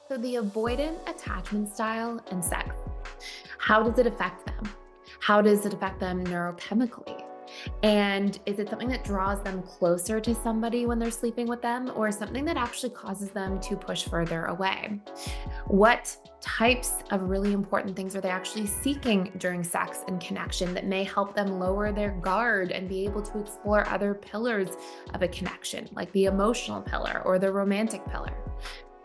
So the avoidant attachment style and sex, how does it affect them? How does it affect them neurochemically? And is it something that draws them closer to somebody when they're sleeping with them, or something that actually causes them to push further away? What types of really important things are they actually seeking during sex and connection that may help them lower their guard and be able to explore other pillars of a connection, like the emotional pillar or the romantic pillar?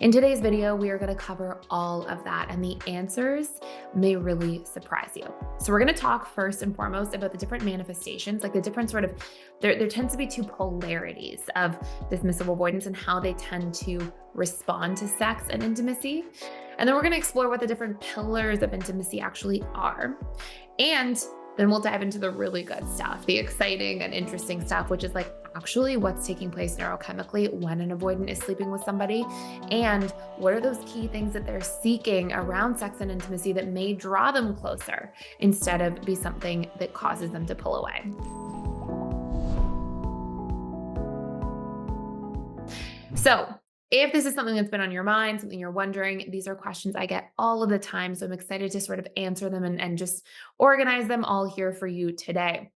In today's video, we are going to cover all of that, and the answers may really surprise you. So we're going to talk first and foremost about the different manifestations, like the different sort of, there tends to be two polarities of dismissive avoidance and how they tend to respond to sex and intimacy. And then we're going to explore what the different pillars of intimacy actually are. And then we'll dive into the really good stuff, the exciting and interesting stuff, which is like actually what's taking place neurochemically when an avoidant is sleeping with somebody. And what are those key things that they're seeking around sex and intimacy that may draw them closer instead of be something that causes them to pull away. So, if this is something that's been on your mind, something you're wondering, these are questions I get all of the time. So I'm excited to sort of answer them and just organize them all here for you today.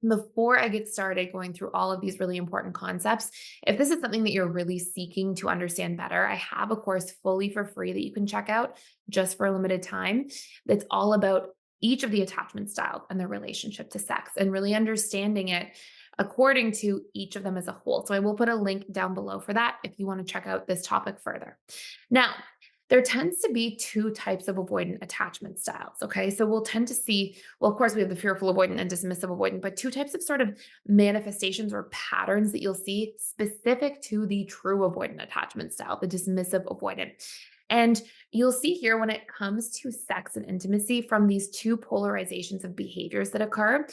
Before I get started going through all of these really important concepts, if this is something that you're really seeking to understand better, I have a course fully for free that you can check out just for a limited time that's all about each of the attachment styles and their relationship to sex and really understanding it according to each of them as a whole. So I will put a link down below for that if you want to check out this topic further. Now, there tends to be two types of avoidant attachment styles. Okay. So we'll tend to see, well, of course, we have the fearful avoidant and dismissive avoidant, but two types of sort of manifestations or patterns that you'll see specific to the true avoidant attachment style, the dismissive avoidant. And you'll see here when it comes to sex and intimacy from these two polarizations of behaviors that occur,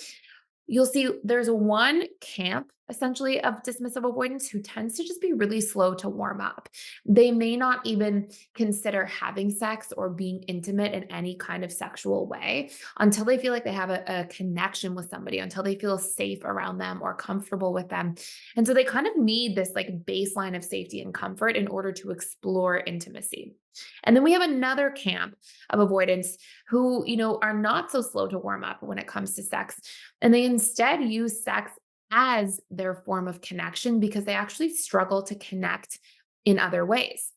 you'll see there's one camp essentially of dismissive avoidance who tends to just be really slow to warm up. They may not even consider having sex or being intimate in any kind of sexual way until they feel like they have a connection with somebody, until they feel safe around them or comfortable with them. And so they kind of need this like baseline of safety and comfort in order to explore intimacy. And then we have another camp of avoidance who, are not so slow to warm up when it comes to sex. And they instead use sex as their form of connection because they actually struggle to connect in other ways.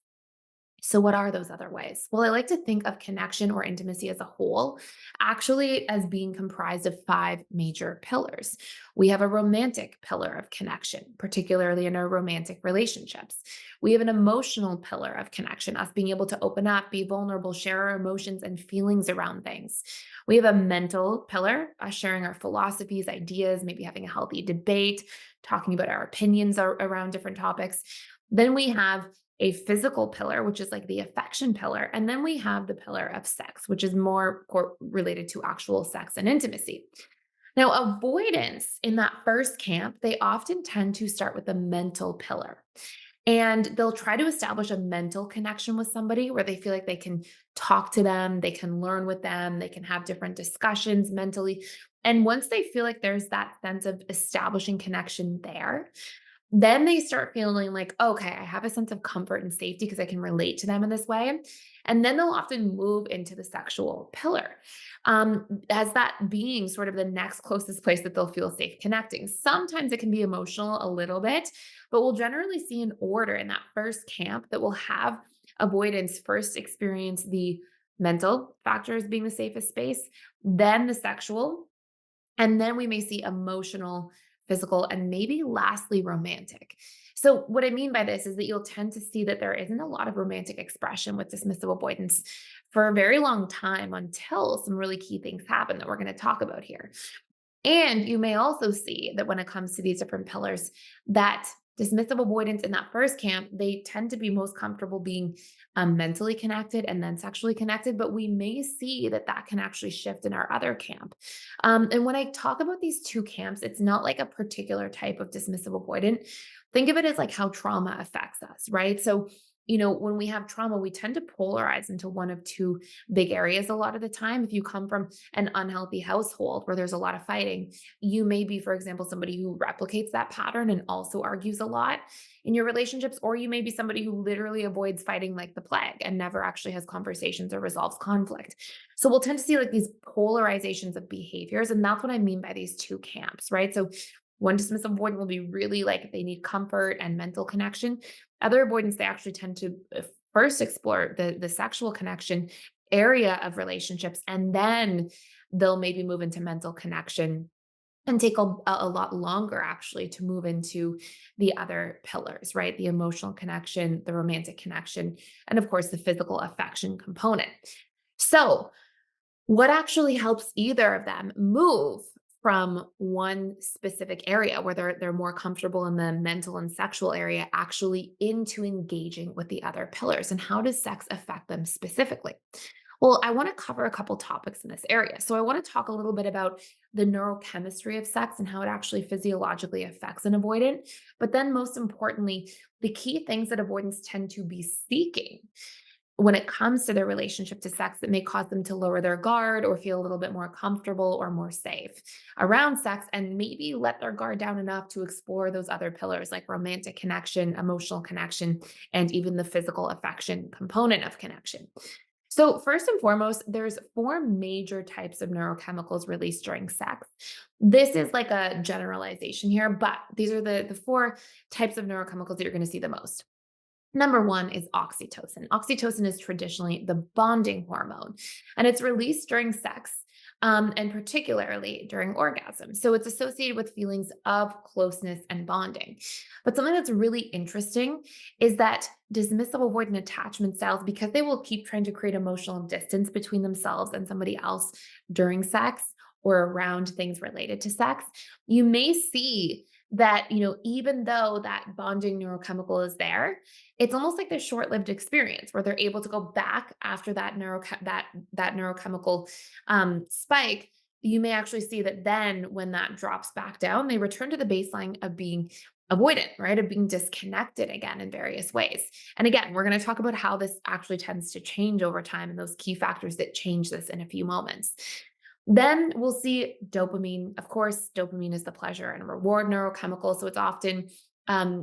So, what are those other ways? Well, I like to think of connection or intimacy as a whole, actually, as being comprised of five major pillars. We have a romantic pillar of connection, particularly in our romantic relationships. We have an emotional pillar of connection, us being able to open up, be vulnerable, share our emotions and feelings around things. We have a mental pillar, us sharing our philosophies, ideas, maybe having a healthy debate, talking about our opinions around different topics. Then we have a physical pillar, which is like the affection pillar. And then we have the pillar of sex, which is more related to actual sex and intimacy. Now, avoidance in that first camp, they often tend to start with the mental pillar. And they'll try to establish a mental connection with somebody where they feel like they can talk to them, they can learn with them, they can have different discussions mentally. And once they feel like there's that sense of establishing connection there, then they start feeling like, okay, I have a sense of comfort and safety because I can relate to them in this way. And then they'll often move into the sexual pillar as that being sort of the next closest place that they'll feel safe connecting. Sometimes it can be emotional a little bit, but we'll generally see an order in that first camp that will have avoidance first experience the mental factors being the safest space, then the sexual, and then we may see emotional, physical, and maybe lastly, romantic. So, what I mean by this is that you'll tend to see that there isn't a lot of romantic expression with dismissive avoidance for a very long time until some really key things happen that we're going to talk about here. And you may also see that when it comes to these different pillars, that dismissive avoidance in that first camp, they tend to be most comfortable being mentally connected and then sexually connected. But we may see that that can actually shift in our other camp. And when I talk about these two camps, it's not like a particular type of dismissive avoidant. Think of it as like how trauma affects us, right? So when we have trauma, we tend to polarize into one of two big areas a lot of the time. If you come from an unhealthy household where there's a lot of fighting, you may be, for example, somebody who replicates that pattern and also argues a lot in your relationships, or you may be somebody who literally avoids fighting like the plague and never actually has conversations or resolves conflict. So we'll tend to see like these polarizations of behaviors. And that's what I mean by these two camps, right? So one dismissive avoidant will be really like they need comfort and mental connection. Other avoidants, they actually tend to first explore the sexual connection area of relationships, and then they'll maybe move into mental connection and take a lot longer actually to move into the other pillars, right? The emotional connection, the romantic connection, and of course, the physical affection component. So, what actually helps either of them move from one specific area where they're more comfortable in the mental and sexual area actually into engaging with the other pillars? And how does sex affect them specifically? Well, I want to cover a couple topics in this area. So I want to talk a little bit about the neurochemistry of sex and how it actually physiologically affects an avoidant. But then most importantly, the key things that avoidants tend to be seeking when it comes to their relationship to sex that may cause them to lower their guard or feel a little bit more comfortable or more safe around sex, and maybe let their guard down enough to explore those other pillars like romantic connection, emotional connection, and even the physical affection component of connection. So, first and foremost, there's four major types of neurochemicals released during sex. This is like a generalization here, but these are the four types of neurochemicals that you're going to see the most. Number one is oxytocin. Oxytocin is traditionally the bonding hormone, and it's released during sex, and particularly during orgasm. So it's associated with feelings of closeness and bonding. But something that's really interesting is that dismissive avoidant attachment styles, because they will keep trying to create emotional distance between themselves and somebody else during sex or around things related to sex, you may see that, even though that bonding neurochemical is there, it's almost like this short-lived experience where they're able to go back after that neurochemical spike. You may actually see that then when that drops back down, they return to the baseline of being avoidant, right? Of being disconnected again in various ways. And again, we're going to talk about how this actually tends to change over time and those key factors that change this in a few moments. Then we'll see dopamine. Of course, dopamine is the pleasure and reward neurochemical. So it's often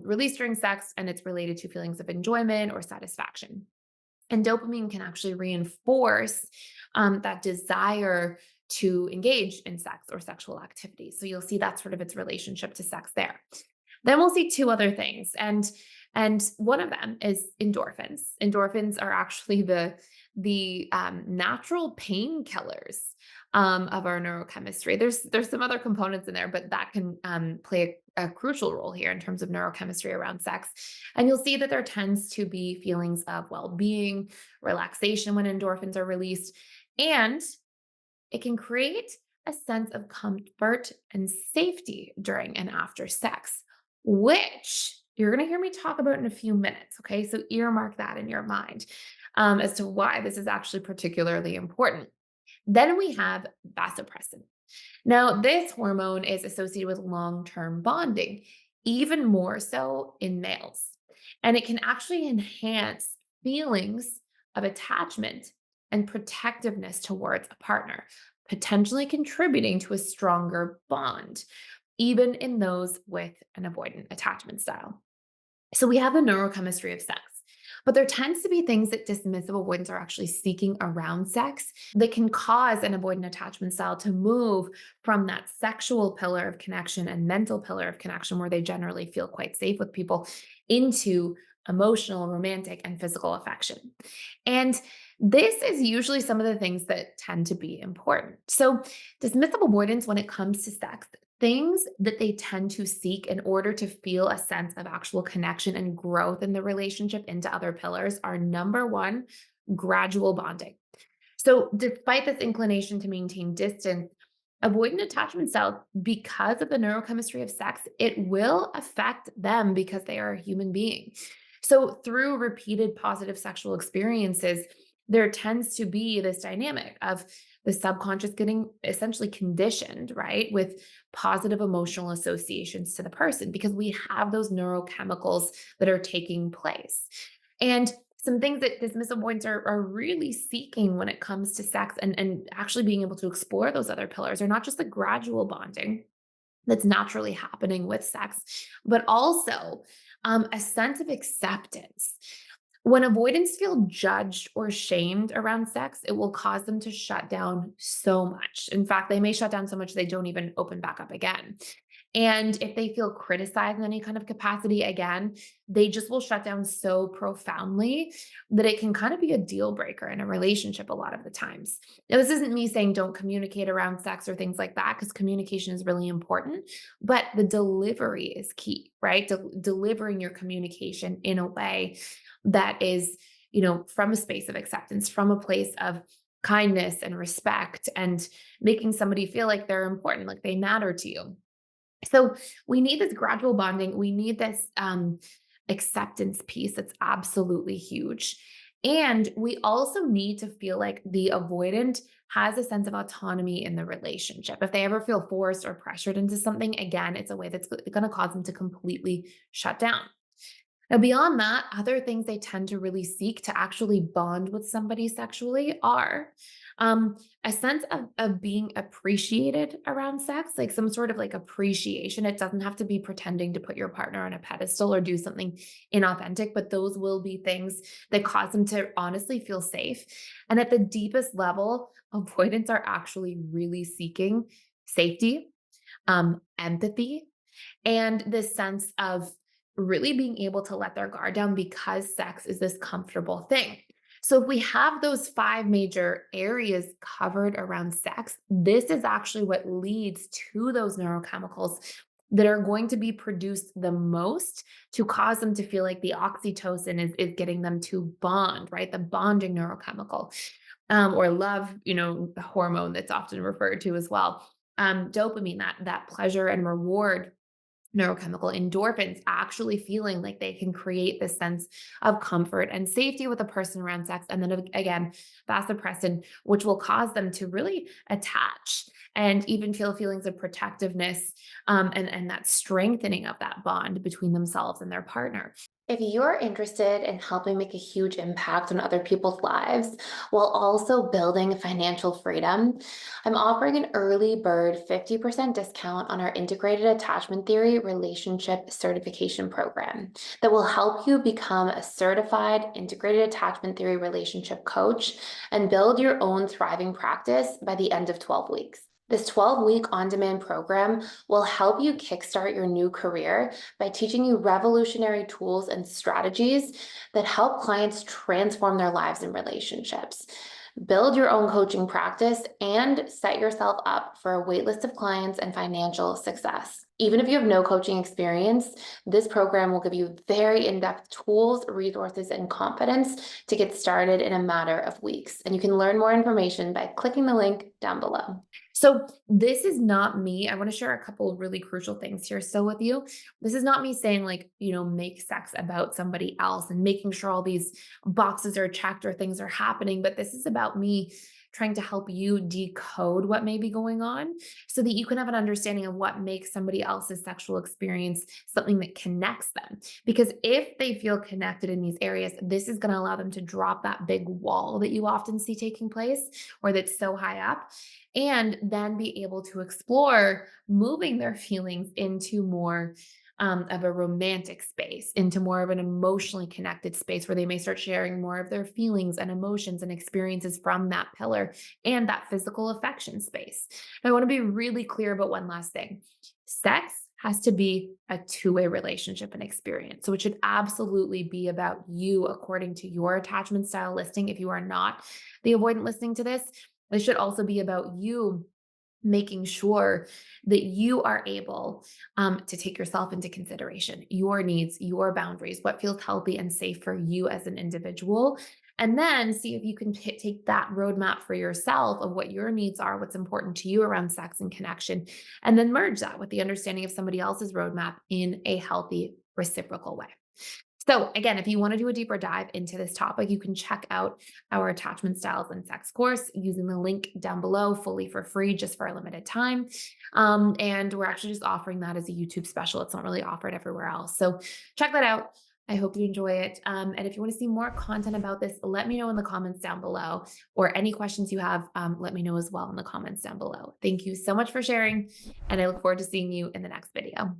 released during sex, and it's related to feelings of enjoyment or satisfaction. And dopamine can actually reinforce that desire to engage in sex or sexual activity. So you'll see that's sort of its relationship to sex there. Then we'll see two other things, and one of them is endorphins. Endorphins are actually the natural painkillers of our neurochemistry. There's some other components in there, but that can play a crucial role here in terms of neurochemistry around sex. And you'll see that there tends to be feelings of well-being, relaxation when endorphins are released, and it can create a sense of comfort and safety during and after sex, which you're going to hear me talk about in a few minutes. Okay. So earmark that in your mind as to why this is actually particularly important. Then we have vasopressin. Now, this hormone is associated with long term bonding, even more so in males. And it can actually enhance feelings of attachment and protectiveness towards a partner, potentially contributing to a stronger bond, even in those with an avoidant attachment style. So we have the neurochemistry of sex, but there tends to be things that dismissive avoidants are actually seeking around sex that can cause an avoidant attachment style to move from that sexual pillar of connection and mental pillar of connection, where they generally feel quite safe with people, into emotional, romantic, and physical affection. And this is usually some of the things that tend to be important. So, dismissive avoidance, when it comes to sex, things that they tend to seek in order to feel a sense of actual connection and growth in the relationship into other pillars are number one, gradual bonding. So, despite this inclination to maintain distance, avoidant attachment styles, because of the neurochemistry of sex, it will affect them because they are a human being. So, through repeated positive sexual experiences, there tends to be this dynamic of the subconscious getting essentially conditioned, right, with positive emotional associations to the person because we have those neurochemicals that are taking place. And some things that dismissive avoidants are really seeking when it comes to sex and actually being able to explore those other pillars are not just the gradual bonding that's naturally happening with sex, but also a sense of acceptance. When avoidants feel judged or shamed around sex, it will cause them to shut down so much. In fact, they may shut down so much they don't even open back up again. And if they feel criticized in any kind of capacity again, they just will shut down so profoundly that it can kind of be a deal breaker in a relationship a lot of the times. Now, this isn't me saying don't communicate around sex or things like that, because communication is really important, but the delivery is key, right? Delivering your communication in a way that is, from a space of acceptance, from a place of kindness and respect, and making somebody feel like they're important, like they matter to you. So we need this gradual bonding. We need this acceptance piece that's absolutely huge. And we also need to feel like the avoidant has a sense of autonomy in the relationship. If they ever feel forced or pressured into something, again, it's a way that's going to cause them to completely shut down. Now, beyond that, other things they tend to really seek to actually bond with somebody sexually are a sense of being appreciated around sex, like some sort of like appreciation. It doesn't have to be pretending to put your partner on a pedestal or do something inauthentic, but those will be things that cause them to honestly feel safe. And at the deepest level, avoidants are actually really seeking safety, empathy, and this sense of really being able to let their guard down because sex is this comfortable thing. So, if we have those five major areas covered around sex, this is actually what leads to those neurochemicals that are going to be produced the most to cause them to feel like the oxytocin is getting them to bond, right? The bonding neurochemical, or love, the hormone that's often referred to as well. Dopamine, that pleasure and reward neurochemical, endorphins, actually feeling like they can create this sense of comfort and safety with a person around sex. And then again, vasopressin, which will cause them to really attach and even feel feelings of protectiveness, and that strengthening of that bond between themselves and their partner. If you're interested in helping make a huge impact on other people's lives while also building financial freedom, I'm offering an early bird 50% discount on our integrated attachment theory relationship certification program that will help you become a certified integrated attachment theory relationship coach and build your own thriving practice by the end of 12 weeks. This 12-week on-demand program will help you kickstart your new career by teaching you revolutionary tools and strategies that help clients transform their lives and relationships. Build your own coaching practice and set yourself up for a waitlist of clients and financial success. Even if you have no coaching experience, this program will give you very in-depth tools, resources, and confidence to get started in a matter of weeks. And you can learn more information by clicking the link down below. So this is not me. I want to share a couple of really crucial things here still with you. This is not me saying like, make sex about somebody else and making sure all these boxes are checked or things are happening, but this is about me trying to help you decode what may be going on so that you can have an understanding of what makes somebody else's sexual experience something that connects them. Because if they feel connected in these areas, this is going to allow them to drop that big wall that you often see taking place or that's so high up, and then be able to explore moving their feelings into more of a romantic space, into more of an emotionally connected space where they may start sharing more of their feelings and emotions and experiences from that pillar and that physical affection space. And I want to be really clear about one last thing. Sex has to be a two-way relationship and experience. So it should absolutely be about you according to your attachment style listing. If you are not the avoidant listening to this, it should also be about you making sure that you are able to take yourself into consideration, your needs, your boundaries, what feels healthy and safe for you as an individual. And then see if you can take that roadmap for yourself of what your needs are, what's important to you around sex and connection, and then merge that with the understanding of somebody else's roadmap in a healthy, reciprocal way. So again, if you want to do a deeper dive into this topic, you can check out our attachment styles and sex course using the link down below, fully for free, just for a limited time. And we're actually just offering that as a YouTube special. It's not really offered everywhere else. So check that out. I hope you enjoy it. And if you want to see more content about this, let me know in the comments down below, or any questions you have, let me know as well in the comments down below. Thank you so much for sharing, and I look forward to seeing you in the next video.